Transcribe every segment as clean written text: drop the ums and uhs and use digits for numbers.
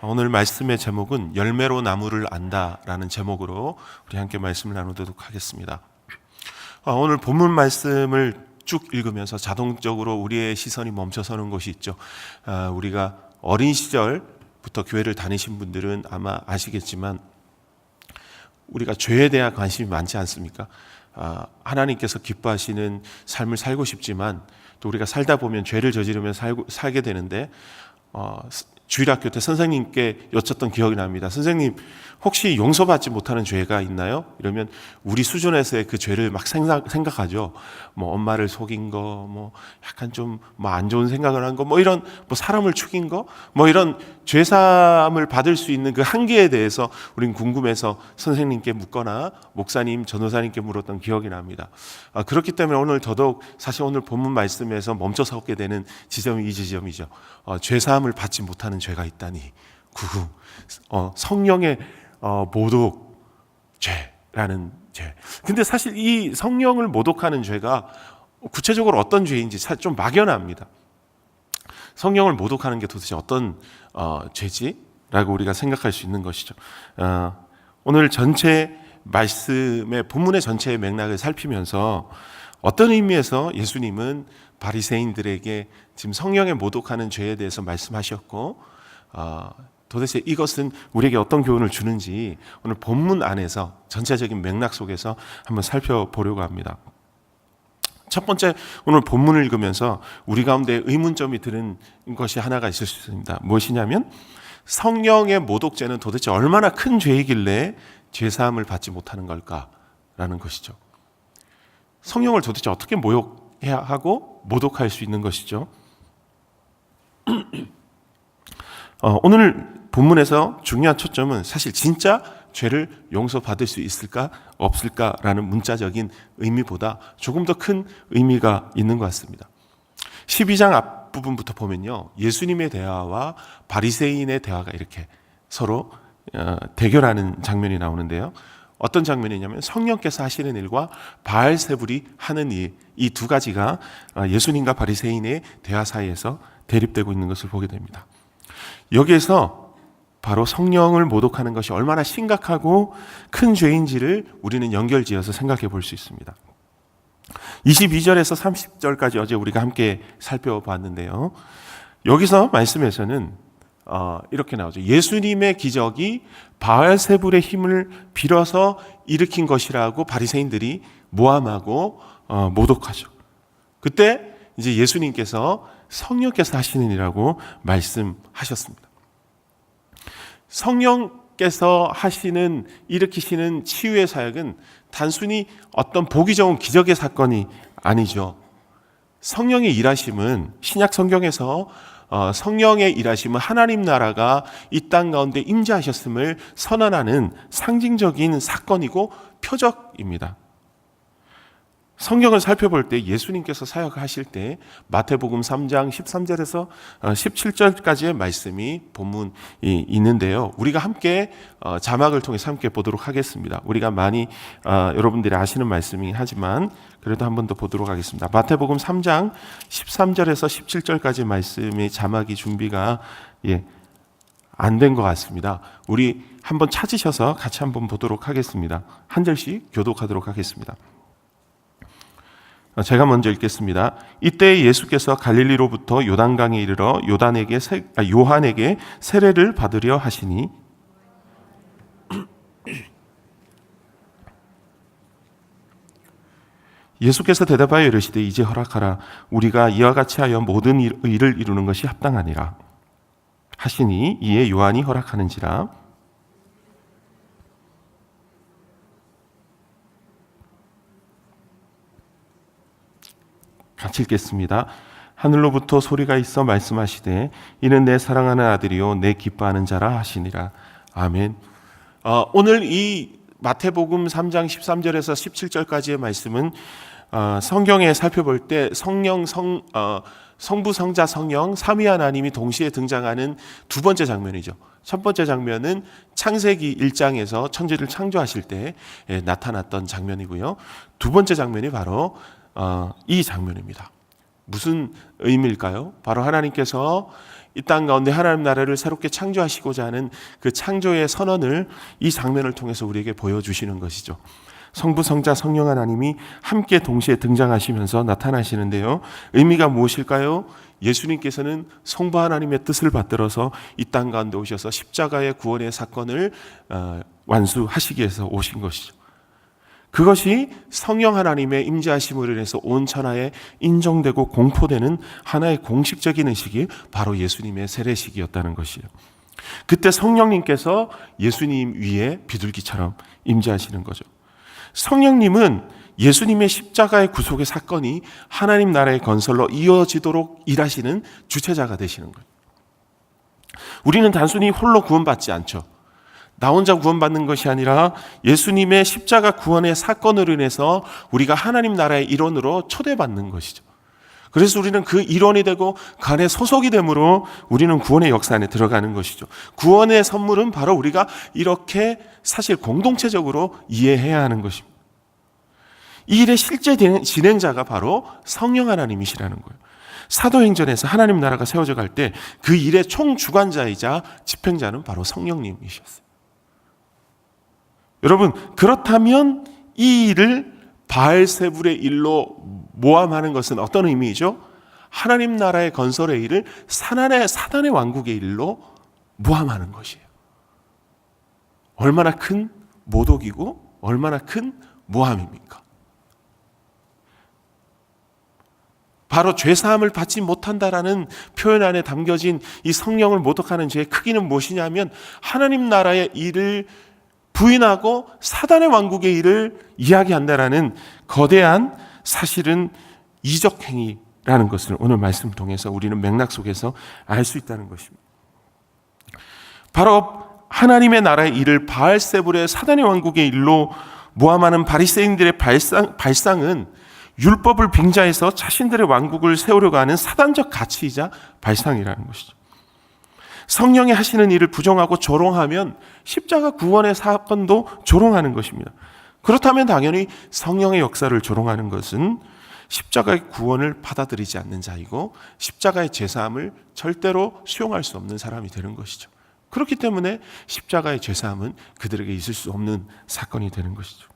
오늘 말씀의 제목은 열매로 나무를 안다라는 제목으로 우리 함께 말씀을 나누도록 하겠습니다. 오늘 본문 말씀을 쭉 읽으면서 자동적으로 우리의 시선이 멈춰서는 것이 있죠. 우리가 어린 시절부터 교회를 다니신 분들은 아마 아시겠지만 우리가 죄에 대한 관심이 많지 않습니까? 하나님께서 기뻐하시는 삶을 살고 싶지만 또 우리가 살다 보면 죄를 저지르며 살게 되는데 주일학교 때 선생님께 여쭸던 기억이 납니다. 선생님, 혹시 용서받지 못하는 죄가 있나요? 이러면 우리 수준에서의 그 죄를 막 생각하죠. 엄마를 속인 거, 약간 좀 안 좋은 생각을 한 거, 이런 사람을 죽인 거, 이런 죄사함을 받을 수 있는 그 한계에 대해서 우린 궁금해서 선생님께 묻거나 목사님, 전도사님께 물었던 기억이 납니다. 그렇기 때문에 오늘 더더욱 사실 오늘 본문 말씀에서 멈춰서게 되는 지점이 이 지점이죠. 죄사함을 받지 못하는 죄가 있다니. 성령의 모독죄라는 죄. 근데 사실 이 성령을 모독하는 죄가 구체적으로 어떤 죄인지 사실 좀 막연합니다. 성령을 모독하는 게 도대체 어떤 죄지라고 우리가 생각할 수 있는 것이죠. 오늘 전체 말씀의 본문의 전체의 맥락을 살피면서 어떤 의미에서 예수님은 바리새인들에게 지금 성령에 모독하는 죄에 대해서 말씀하셨고 도대체 이것은 우리에게 어떤 교훈을 주는지 오늘 본문 안에서 전체적인 맥락 속에서 한번 살펴보려고 합니다. 첫 번째, 오늘 본문을 읽으면서 우리 가운데 의문점이 드는 것이 하나가 있을 수 있습니다. 무엇이냐면 성령의 모독죄는 도대체 얼마나 큰 죄이길래 죄사함을 받지 못하는 걸까라는 것이죠. 성령을 도대체 어떻게 모욕해야 하고 모독할 수 있는 것이죠. 오늘 본문에서 중요한 초점은 사실 진짜 죄를 용서받을 수 있을까 없을까라는 문자적인 의미보다 조금 더 큰 의미가 있는 것 같습니다. 12장 앞부분부터 보면요, 예수님의 대화와 바리새인의 대화가 이렇게 서로 대결하는 장면이 나오는데요. 어떤 장면이냐면 성령께서 하시는 일과 바알세불이 하는 일, 이 두 가지가 예수님과 바리새인의 대화 사이에서 대립되고 있는 것을 보게 됩니다. 여기에서 바로 성령을 모독하는 것이 얼마나 심각하고 큰 죄인지를 우리는 연결지어서 생각해 볼 수 있습니다. 22절에서 30절까지 어제 우리가 함께 살펴봤는데요. 여기서 말씀에서는 이렇게 나오죠. 예수님의 기적이 바알세불의 힘을 빌어서 일으킨 것이라고 바리새인들이 모함하고 모독하죠. 그때 이제 예수님께서 성령께서 하시는 일이라고 말씀하셨습니다. 성령께서 일으키시는 치유의 사역은 단순히 어떤 보기 좋은 기적의 사건이 아니죠. 성령의 일하심은 신약 성경에서 성령의 일하심은 하나님 나라가 이 땅 가운데 임재하셨음을 선언하는 상징적인 사건이고 표적입니다. 성경을 살펴볼 때 예수님께서 사역하실 때 마태복음 3장 13절에서 17절까지의 말씀이 본문이 있는데요. 우리가 함께 자막을 통해서 함께 보도록 하겠습니다. 우리가 많이 여러분들이 아시는 말씀이긴 하지만 그래도 한 번 더 보도록 하겠습니다. 마태복음 3장 13절에서 17절까지 말씀이 자막이 준비가 안 된 것 같습니다. 우리 한번 찾으셔서 같이 한번 보도록 하겠습니다. 한 절씩 교독하도록 하겠습니다. 제가 먼저 읽겠습니다. 이때 예수께서 갈릴리로부터 요단강에 이르러 요한에게 세례를 받으려 하시니 예수께서 대답하여 이르시되 이제 허락하라. 우리가 이와 같이 하여 모든 일을 이루는 것이 합당하니라 하시니 이에 요한이 허락하는지라. 같이 읽겠습니다. 하늘로부터 소리가 있어 말씀하시되 이는 내 사랑하는 아들이요 내 기뻐하는 자라 하시니라. 아멘. 오늘 이 마태복음 3장 13절에서 17절까지의 말씀은 성경에 살펴볼 때 성부, 성자, 성령, 삼위 하나님이 동시에 등장하는 두 번째 장면이죠. 첫 번째 장면은 창세기 1장에서 천지를 창조하실 때 나타났던 장면이고요. 두 번째 장면이 바로 이 장면입니다. 무슨 의미일까요? 바로 하나님께서 이 땅 가운데 하나님 나라를 새롭게 창조하시고자 하는 그 창조의 선언을 이 장면을 통해서 우리에게 보여주시는 것이죠. 성부, 성자, 성령 하나님이 함께 동시에 등장하시면서 나타나시는데요. 의미가 무엇일까요? 예수님께서는 성부 하나님의 뜻을 받들어서 이 땅 가운데 오셔서 십자가의 구원의 사건을 완수하시기 위해서 오신 것이죠. 그것이 성령 하나님의 임재하심으로 인해서 온 천하에 인정되고 공포되는 하나의 공식적인 의식이 바로 예수님의 세례식이었다는 것이에요. 그때 성령님께서 예수님 위에 비둘기처럼 임재하시는 거죠. 성령님은 예수님의 십자가의 구속의 사건이 하나님 나라의 건설로 이어지도록 일하시는 주체자가 되시는 거예요. 우리는 단순히 홀로 구원받지 않죠. 나 혼자 구원받는 것이 아니라 예수님의 십자가 구원의 사건으로 인해서 우리가 하나님 나라의 일원으로 초대받는 것이죠. 그래서 우리는 그 일원이 되고 그 안에 소속이 되므로 우리는 구원의 역사 안에 들어가는 것이죠. 구원의 선물은 바로 우리가 이렇게 사실 공동체적으로 이해해야 하는 것입니다. 이 일의 실제 진행자가 바로 성령 하나님이시라는 거예요. 사도행전에서 하나님 나라가 세워져 갈 때 그 일의 총주관자이자 집행자는 바로 성령님이셨어요. 여러분, 그렇다면 이 일을 바알세불의 일로 모함하는 것은 어떤 의미이죠? 하나님 나라의 건설의 일을 사단의 왕국의 일로 모함하는 것이에요. 얼마나 큰 모독이고 얼마나 큰 모함입니까? 바로 죄사함을 받지 못한다라는 표현 안에 담겨진 이 성령을 모독하는 죄의 크기는 무엇이냐면 하나님 나라의 일을 부인하고 사단의 왕국의 일을 이야기한다라는 거대한 사실은 이적 행위라는 것을 오늘 말씀 통해서 우리는 맥락 속에서 알 수 있다는 것입니다. 바로 하나님의 나라의 일을 바알세불의 사단의 왕국의 일로 모함하는 바리새인들의 발상은 율법을 빙자해서 자신들의 왕국을 세우려고 하는 사단적 가치이자 발상이라는 것이죠. 성령이 하시는 일을 부정하고 조롱하면 십자가 구원의 사건도 조롱하는 것입니다. 그렇다면 당연히 성령의 역사를 조롱하는 것은 십자가의 구원을 받아들이지 않는 자이고 십자가의 제사함을 절대로 수용할 수 없는 사람이 되는 것이죠. 그렇기 때문에 십자가의 제사함은 그들에게 있을 수 없는 사건이 되는 것이죠.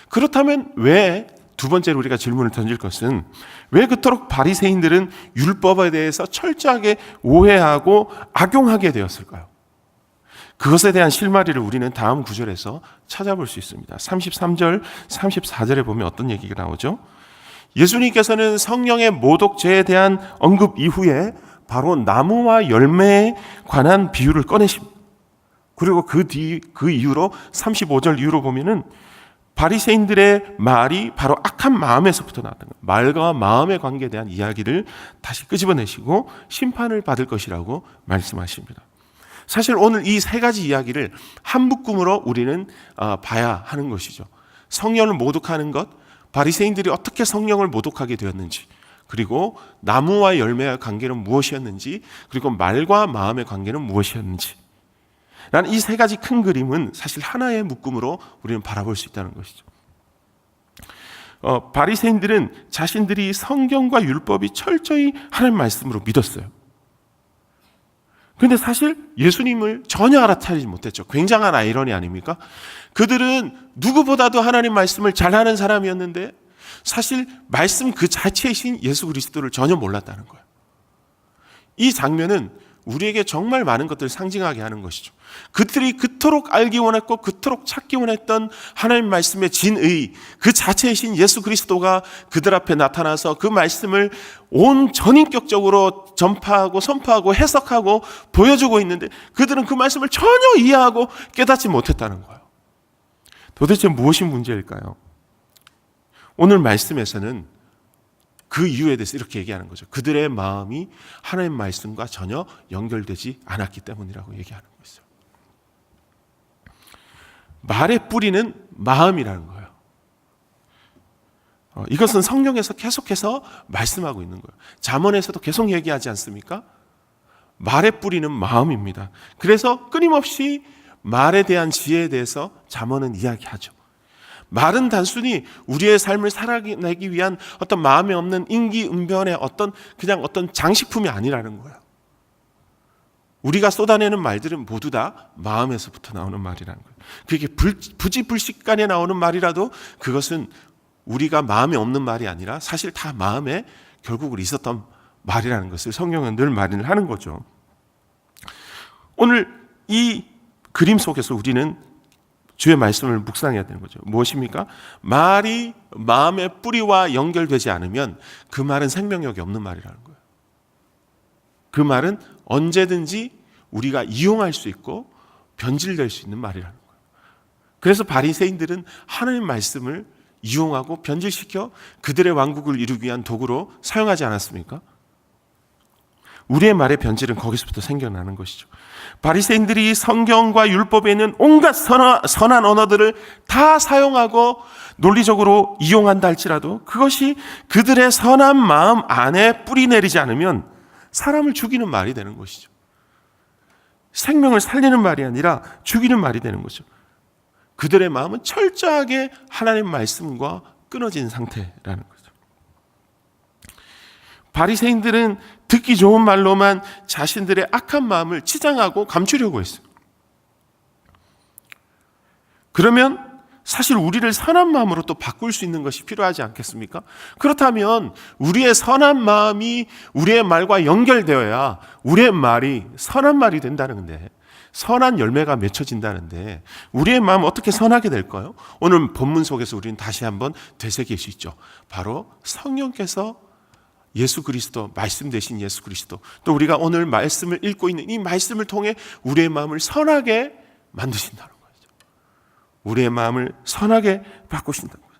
그렇다면 왜, 두 번째로 우리가 질문을 던질 것은 왜 그토록 바리새인들은 율법에 대해서 철저하게 오해하고 악용하게 되었을까요? 그것에 대한 실마리를 우리는 다음 구절에서 찾아볼 수 있습니다. 33절, 34절에 보면 어떤 얘기가 나오죠? 예수님께서는 성령의 모독죄에 대한 언급 이후에 바로 나무와 열매에 관한 비유를 꺼내십니다. 그리고 그 이후로 35절 이후로 보면은 바리새인들의 말이 바로 악한 마음에서부터 나왔던 거예요. 말과 마음의 관계에 대한 이야기를 다시 끄집어내시고 심판을 받을 것이라고 말씀하십니다. 사실 오늘 이 세 가지 이야기를 한 묶음으로 우리는 봐야 하는 것이죠. 성령을 모독하는 것, 바리새인들이 어떻게 성령을 모독하게 되었는지, 그리고 나무와 열매의 관계는 무엇이었는지, 그리고 말과 마음의 관계는 무엇이었는지, 라는 이 세 가지 큰 그림은 사실 하나의 묶음으로 우리는 바라볼 수 있다는 것이죠. 바리새인들은 자신들이 성경과 율법이 철저히 하나님 말씀으로 믿었어요. 그런데 사실 예수님을 전혀 알아차리지 못했죠. 굉장한 아이러니 아닙니까? 그들은 누구보다도 하나님 말씀을 잘하는 사람이었는데 사실 말씀 그 자체이신 예수 그리스도를 전혀 몰랐다는 거예요. 이 장면은 우리에게 정말 많은 것들을 상징하게 하는 것이죠. 그들이 그토록 알기 원했고 그토록 찾기 원했던 하나님 말씀의 진의, 그 자체이신 예수 그리스도가 그들 앞에 나타나서 그 말씀을 온 전인격적으로 전파하고 선포하고 해석하고 보여주고 있는데 그들은 그 말씀을 전혀 이해하고 깨닫지 못했다는 거예요. 도대체 무엇이 문제일까요? 오늘 말씀에서는 그 이유에 대해서 이렇게 얘기하는 거죠. 그들의 마음이 하나님 말씀과 전혀 연결되지 않았기 때문이라고 얘기하는 거죠. 말의 뿌리는 마음이라는 거예요. 이것은 성경에서 계속해서 말씀하고 있는 거예요. 잠언에서도 계속 얘기하지 않습니까? 말의 뿌리는 마음입니다. 그래서 끊임없이 말에 대한 지혜에 대해서 잠언은 이야기하죠. 말은 단순히 우리의 삶을 살아내기 위한 어떤 마음에 없는 임기응변의 어떤 장식품이 아니라는 거예요. 우리가 쏟아내는 말들은 모두 다 마음에서부터 나오는 말이라는 거예요. 그게 부지불식간에 나오는 말이라도 그것은 우리가 마음에 없는 말이 아니라 사실 다 마음에 결국은 있었던 말이라는 것을 성경은 늘 말을 하는 거죠. 오늘 이 그림 속에서 우리는 주의 말씀을 묵상해야 되는 거죠. 무엇입니까? 말이 마음의 뿌리와 연결되지 않으면 그 말은 생명력이 없는 말이라는 거예요. 그 말은 언제든지 우리가 이용할 수 있고 변질될 수 있는 말이라는 거예요. 그래서 바리새인들은 하나님 말씀을 이용하고 변질시켜 그들의 왕국을 이루기 위한 도구로 사용하지 않았습니까? 우리의 말의 변질은 거기서부터 생겨나는 것이죠. 바리새인들이 성경과 율법에 있는 온갖 선한 언어들을 다 사용하고 논리적으로 이용한다 할지라도 그것이 그들의 선한 마음 안에 뿌리 내리지 않으면 사람을 죽이는 말이 되는 것이죠. 생명을 살리는 말이 아니라 죽이는 말이 되는 거죠. 그들의 마음은 철저하게 하나님 말씀과 끊어진 상태라는 거죠. 바리새인들은 듣기 좋은 말로만 자신들의 악한 마음을 치장하고 감추려고 했어요. 그러면 사실 우리를 선한 마음으로 또 바꿀 수 있는 것이 필요하지 않겠습니까? 그렇다면 우리의 선한 마음이 우리의 말과 연결되어야 우리의 말이 선한 말이 된다는 건데, 선한 열매가 맺혀진다는데 우리의 마음 어떻게 선하게 될까요? 오늘 본문 속에서 우리는 다시 한번 되새길 수 있죠. 바로 성령께서 예수 그리스도, 말씀 되신 예수 그리스도, 또 우리가 오늘 말씀을 읽고 있는 이 말씀을 통해 우리의 마음을 선하게 만드신다는 거죠. 우리의 마음을 선하게 바꾸신다는 거죠.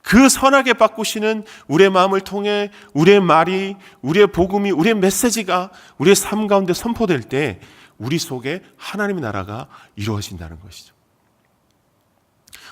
그 선하게 바꾸시는 우리의 마음을 통해 우리의 말이, 우리의 복음이, 우리의 메시지가 우리의 삶 가운데 선포될 때 우리 속에 하나님의 나라가 이루어진다는 것이죠.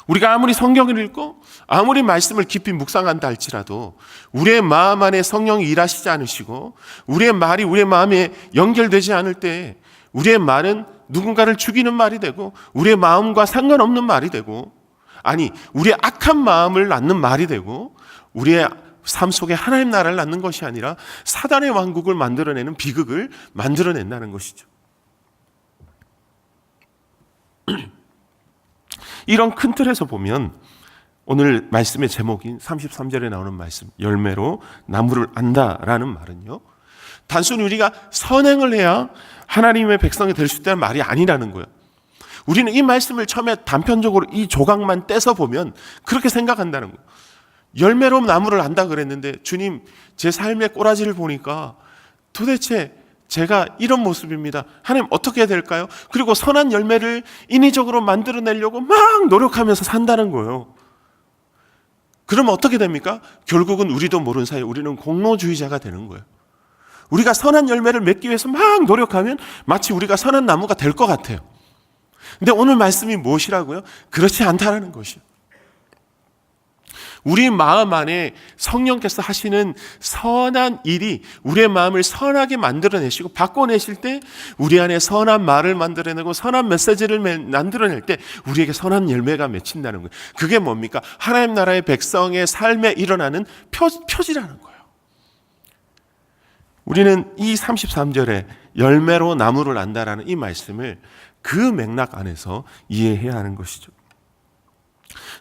우리가 아무리 성경을 읽고 아무리 말씀을 깊이 묵상한다 할지라도 우리의 마음 안에 성령이 일하시지 않으시고 우리의 말이 우리의 마음에 연결되지 않을 때 우리의 말은 누군가를 죽이는 말이 되고 우리의 마음과 상관없는 말이 되고, 아니 우리의 악한 마음을 낳는 말이 되고 우리의 삶 속에 하나님 나라를 낳는 것이 아니라 사단의 왕국을 만들어내는 비극을 만들어낸다는 것이죠. 이런 큰 틀에서 보면 오늘 말씀의 제목인 33절에 나오는 말씀, 열매로 나무를 안다라는 말은요, 단순히 우리가 선행을 해야 하나님의 백성이 될 수 있다는 말이 아니라는 거예요. 우리는 이 말씀을 처음에 단편적으로 이 조각만 떼서 보면 그렇게 생각한다는 거예요. 열매로 나무를 안다 그랬는데 주님, 제 삶의 꼬라지를 보니까 도대체 제가 이런 모습입니다. 하나님 어떻게 해야 될까요? 그리고 선한 열매를 인위적으로 만들어내려고 막 노력하면서 산다는 거예요. 그러면 어떻게 됩니까? 결국은 우리도 모르는 사이에 우리는 공로주의자가 되는 거예요. 우리가 선한 열매를 맺기 위해서 막 노력하면 마치 우리가 선한 나무가 될 것 같아요. 근데 오늘 말씀이 무엇이라고요? 그렇지 않다는 것이요. 우리 마음 안에 성령께서 하시는 선한 일이 우리의 마음을 선하게 만들어내시고 바꿔내실 때 우리 안에 선한 말을 만들어내고 선한 메시지를 만들어낼 때 우리에게 선한 열매가 맺힌다는 거예요. 그게 뭡니까? 하나님 나라의 백성의 삶에 일어나는 표지라는 거예요. 우리는 이 33절에 열매로 나무를 안다라는 이 말씀을 그 맥락 안에서 이해해야 하는 것이죠.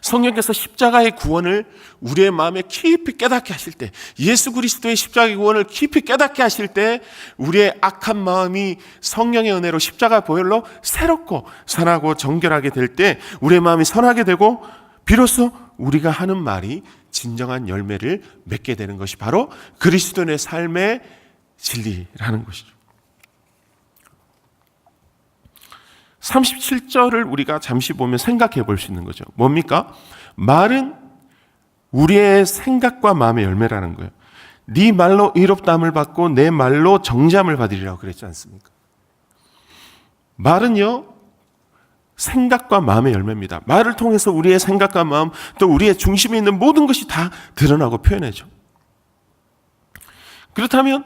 성령께서 십자가의 구원을 우리의 마음에 깊이 깨닫게 하실 때, 예수 그리스도의 십자가의 구원을 깊이 깨닫게 하실 때 우리의 악한 마음이 성령의 은혜로 십자가 보혈로 새롭고 선하고 정결하게 될 때 우리의 마음이 선하게 되고 비로소 우리가 하는 말이 진정한 열매를 맺게 되는 것이 바로 그리스도인의 삶의 진리라는 것이죠. 37절을 우리가 잠시 보면 생각해 볼 수 있는 거죠. 뭡니까? 말은 우리의 생각과 마음의 열매라는 거예요. 네 말로 의롭다함을 받고 내 말로 정죄함을 받으리라고 그랬지 않습니까? 말은요, 생각과 마음의 열매입니다. 말을 통해서 우리의 생각과 마음, 또 우리의 중심에 있는 모든 것이 다 드러나고 표현해죠. 그렇다면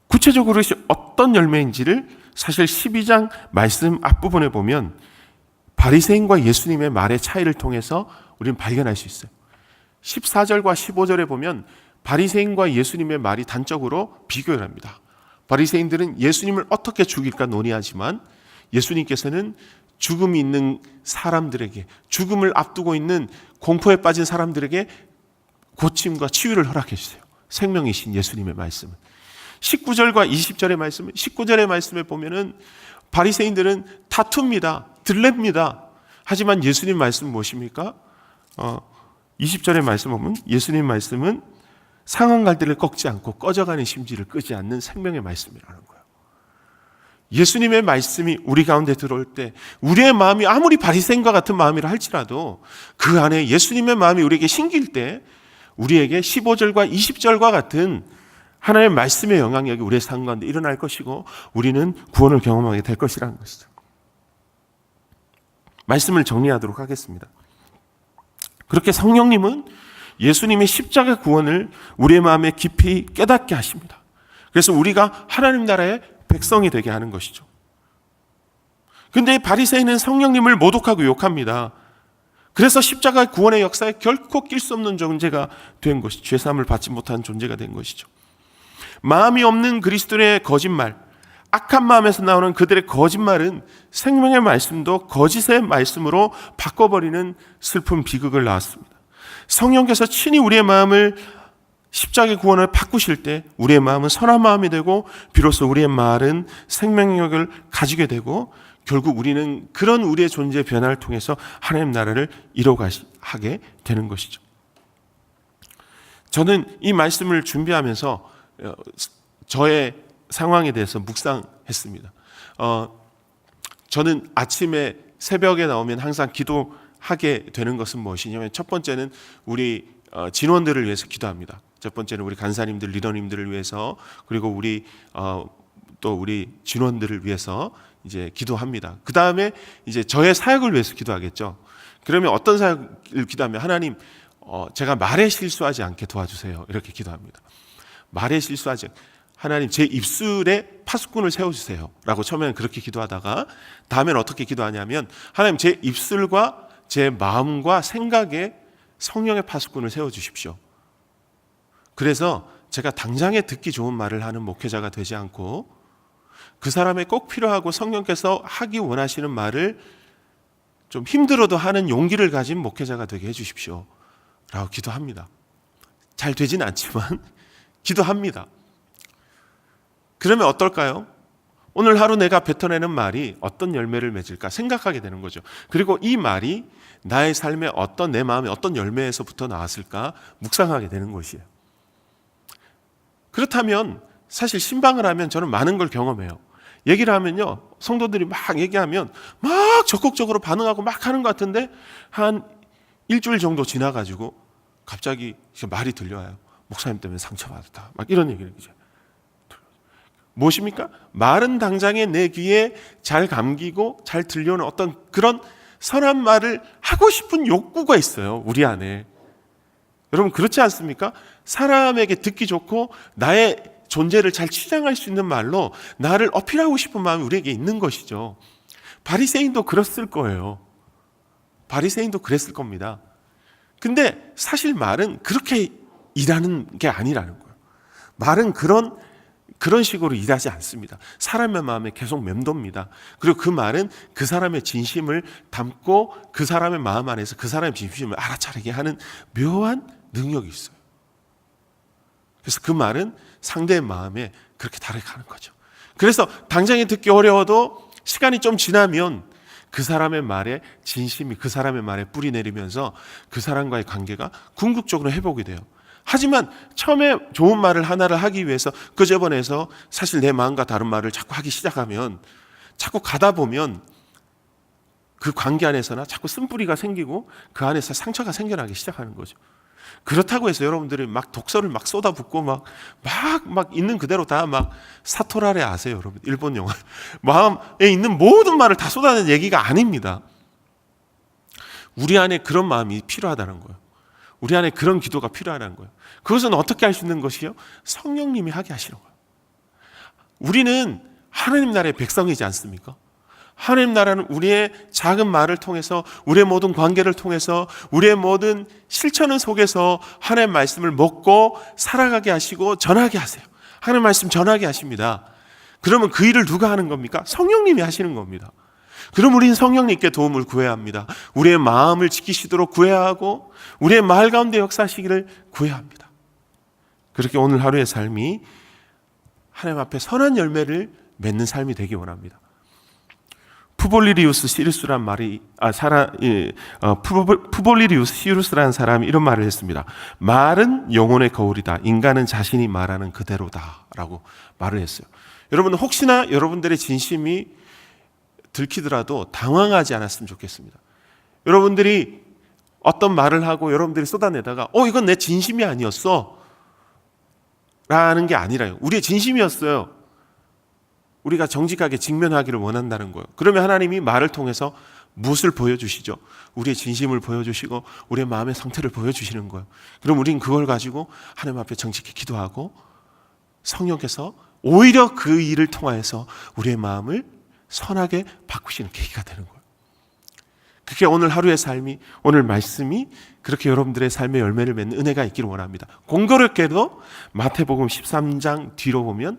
구체적으로 어떤 열매인지를 사실 12장 말씀 앞부분에 보면 바리새인과 예수님의 말의 차이를 통해서 우리는 발견할 수 있어요. 14절과 15절에 보면 바리새인과 예수님의 말이 단적으로 비교를 합니다. 바리새인들은 예수님을 어떻게 죽일까 논의하지만 예수님께서는 죽음이 있는 사람들에게, 죽음을 앞두고 있는 공포에 빠진 사람들에게 고침과 치유를 허락해 주세요. 생명이신 예수님의 말씀은. 19절과 20절의 말씀은, 19절의 말씀에 보면은 바리새인들은 다툽니다. 들렙니다. 하지만 예수님 말씀은 무엇입니까? 20절의 말씀 보면 예수님 말씀은 상한 갈대를 꺾지 않고 꺼져가는 심지를 끄지 않는 생명의 말씀이라는 거예요. 예수님의 말씀이 우리 가운데 들어올 때 우리의 마음이 아무리 바리새인과 같은 마음이라 할지라도 그 안에 예수님의 마음이 우리에게 심길 때 우리에게 15절과 20절과 같은 하나님의 말씀의 영향력이 우리의 삶 가운데 일어날 것이고 우리는 구원을 경험하게 될 것이라는 것이죠. 말씀을 정리하도록 하겠습니다. 그렇게 성령님은 예수님의 십자가 구원을 우리의 마음에 깊이 깨닫게 하십니다. 그래서 우리가 하나님 나라의 백성이 되게 하는 것이죠. 그런데 바리새인은 성령님을 모독하고 욕합니다. 그래서 십자가 구원의 역사에 결코 낄 수 없는 존재가 된 것이죠. 죄사함을 받지 못한 존재가 된 것이죠. 마음이 없는 그리스도의 거짓말, 악한 마음에서 나오는 그들의 거짓말은 생명의 말씀도 거짓의 말씀으로 바꿔버리는 슬픈 비극을 낳았습니다. 성령께서 친히 우리의 마음을 십자가의 구원을 바꾸실 때 우리의 마음은 선한 마음이 되고 비로소 우리의 말은 생명력을 가지게 되고 결국 우리는 그런 우리의 존재의 변화를 통해서 하나님 나라를 이뤄가게 되는 것이죠. 저는 이 말씀을 준비하면서 저의 상황에 대해서 묵상했습니다. 저는 아침에 새벽에 나오면 항상 기도하게 되는 것은 무엇이냐면 첫 번째는 우리 진원들을 위해서 기도합니다. 첫 번째는 우리 간사님들, 리더님들을 위해서 그리고 우리 또 우리 진원들을 위해서 이제 기도합니다. 그 다음에 이제 저의 사역을 위해서 기도하겠죠. 그러면 어떤 사역을 기도하면 하나님 제가 말에 실수하지 않게 도와주세요. 이렇게 기도합니다. 말에 실수하지 하나님 제 입술에 파수꾼을 세워주세요 라고 처음에는 그렇게 기도하다가 다음엔 어떻게 기도하냐면 하나님 제 입술과 제 마음과 생각에 성령의 파수꾼을 세워주십시오. 그래서 제가 당장에 듣기 좋은 말을 하는 목회자가 되지 않고 그 사람의 꼭 필요하고 성령께서 하기 원하시는 말을 좀 힘들어도 하는 용기를 가진 목회자가 되게 해주십시오 라고 기도합니다. 잘 되진 않지만 기도합니다. 그러면 어떨까요? 오늘 하루 내가 뱉어내는 말이 어떤 열매를 맺을까 생각하게 되는 거죠. 그리고 이 말이 나의 삶에 어떤 내 마음에 어떤 열매에서부터 나왔을까 묵상하게 되는 것이에요. 그렇다면 사실 신방을 하면 저는 많은 걸 경험해요. 얘기를 하면요. 성도들이 막 얘기하면 막 적극적으로 반응하고 막 하는 것 같은데 한 일주일 정도 지나가지고 갑자기 말이 들려와요. 목사님 때문에 상처받았다. 막 이런 얘기를 이제. 무엇입니까? 말은 당장에 내 귀에 잘 감기고 잘 들려오는 어떤 그런 선한 말을 하고 싶은 욕구가 있어요. 우리 안에. 여러분 그렇지 않습니까? 사람에게 듣기 좋고 나의 존재를 잘 치장할 수 있는 말로 나를 어필하고 싶은 마음이 우리에게 있는 것이죠. 바리새인도 그랬을 거예요. 바리새인도 그랬을 겁니다. 근데 사실 말은 그렇게 일하는 게 아니라는 거예요. 말은 그런 식으로 일하지 않습니다. 사람의 마음에 계속 맴돕니다. 그리고 그 말은 그 사람의 진심을 담고 그 사람의 마음 안에서 그 사람의 진심을 알아차리게 하는 묘한 능력이 있어요. 그래서 그 말은 상대의 마음에 그렇게 다르게 가는 거죠. 그래서 당장에 듣기 어려워도 시간이 좀 지나면 그 사람의 말에 진심이 그 사람의 말에 뿌리 내리면서 그 사람과의 관계가 궁극적으로 회복이 돼요. 하지만 처음에 좋은 말을 하나를 하기 위해서 끄집어내서 사실 내 마음과 다른 말을 자꾸 하기 시작하면 자꾸 가다 보면 그 관계 안에서나 자꾸 쓴뿌리가 생기고 그 안에서 상처가 생겨나기 시작하는 거죠. 그렇다고 해서 여러분들이 막 독서를 막 쏟아붓고 막 있는 그대로 다 막 사토라레 아세요, 여러분? 일본 영화. 마음에 있는 모든 말을 다 쏟아내는 얘기가 아닙니다. 우리 안에 그런 마음이 필요하다는 거예요. 우리 안에 그런 기도가 필요하다는 거예요. 그것은 어떻게 할 수 있는 것이요? 성령님이 하게 하시는 거예요. 우리는 하나님 나라의 백성이지 않습니까? 하나님 나라는 우리의 작은 말을 통해서, 우리의 모든 관계를 통해서, 우리의 모든 실천 속에서 하나님의 말씀을 먹고 살아가게 하시고 전하게 하세요. 하나님의 말씀 전하게 하십니다. 그러면 그 일을 누가 하는 겁니까? 성령님이 하시는 겁니다. 그럼 우리는 성령님께 도움을 구해야 합니다. 우리의 마음을 지키시도록 구해야 하고 우리의 말 가운데 역사하시기를 구해야 합니다. 그렇게 오늘 하루의 삶이 하나님 앞에 선한 열매를 맺는 삶이 되기 원합니다. 푸볼리리우스 시루스라는 사람이 이런 말을 했습니다. 말은 영혼의 거울이다. 인간은 자신이 말하는 그대로다. 라고 말을 했어요. 여러분, 혹시나 여러분들의 진심이 들키더라도 당황하지 않았으면 좋겠습니다. 여러분들이 어떤 말을 하고 여러분들이 쏟아내다가 이건 내 진심이 아니었어 라는 게 아니라요. 우리의 진심이었어요. 우리가 정직하게 직면하기를 원한다는 거예요. 그러면 하나님이 말을 통해서 무엇을 보여주시죠? 우리의 진심을 보여주시고 우리의 마음의 상태를 보여주시는 거예요. 그럼 우리는 그걸 가지고 하나님 앞에 정직히 기도하고 성령께서 오히려 그 일을 통하여서 우리의 마음을 선하게 바꾸시는 계기가 되는 거예요. 그게 오늘 하루의 삶이, 오늘 말씀이 그렇게 여러분들의 삶의 열매를 맺는 은혜가 있기를 원합니다. 공교롭게도 마태복음 13장 뒤로 보면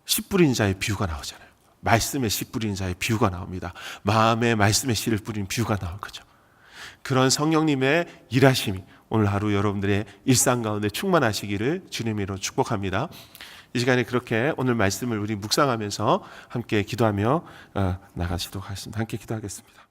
씨 뿌리는 자의 비유가 나오잖아요. 말씀에 씨 뿌리는 자의 비유가 나옵니다. 마음에 말씀의 씨를 뿌리는 비유가 나올 거죠. 그런 성령님의 일하심이 오늘 하루 여러분들의 일상 가운데 충만하시기를 주님으로 축복합니다. 이 시간에 그렇게 오늘 말씀을 우리 묵상하면서 함께 기도하며 나가시도록 하겠습니다. 함께 기도하겠습니다.